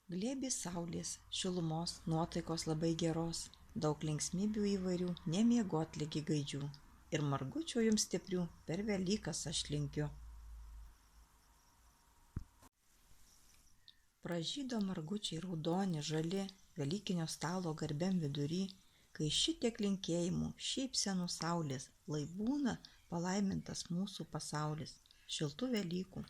Glėbį saulės, šilumos, nuotaikos labai geros, daug linksmybių įvairių, nemiegot ligi gaidžių. Ir margučių jums stiprių per Velykas aš linkiu. Pražydo margučiai raudoni, žali, Velykinio stalo garbiam vidury, kai šitiek linkėjimų, šypsenų saulės, lai būna palaimintas mūsų pasaulis, šiltų Velykų.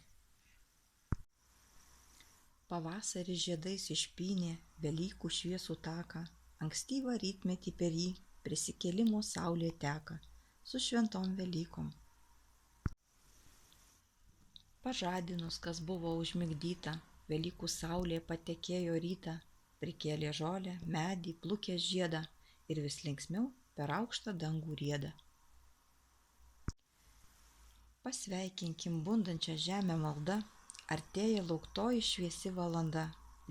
Pavasaris žiedais išpynė Velykų šviesų taką, ankstyvą rytmetį per jį prisikėlimo saulė teka, su šventom Velykom. Pažadinus, kas buvo užmigdyta, Velykų saulė patekėjo rytą, prikėlė žolę, medį, plukės žiedą ir vis linksmiau per aukštą dangų rieda. Pasveikinkim bundančią žemę malda, artėja lauktoji šviesi valanda,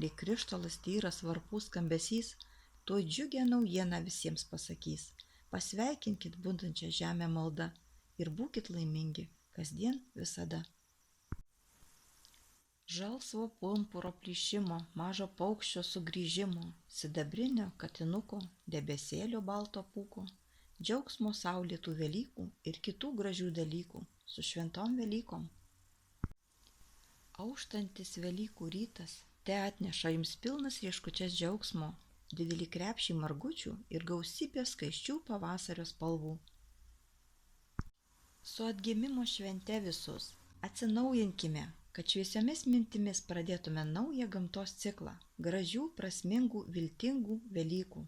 lyg krištolas tyras varpų skambesys, tuoj džiugią naujieną visiems pasakys. Pasveikinkit bundančią žemę malda ir būkit laimingi kasdien visada. Žalsvo pumpuro plyšimo, mažo paukščio sugrįžimo, sidabrinio katinuko, debesėlio balto pūko, džiaugsmo saulėtų Velykų ir kitų gražių dalykų, su šventom Velykom. Auštantis Velykų rytas te atneša jums pilnas rieškučias džiaugsmo, didelį krepšį margučių ir gausybę skaisčių pavasario spalvų. Su atgimimo švente visus atsinaujinkime, kad šviesiomis mintimis pradėtume naują gamtos ciklą, gražių, prasmingų, viltingų Velykų.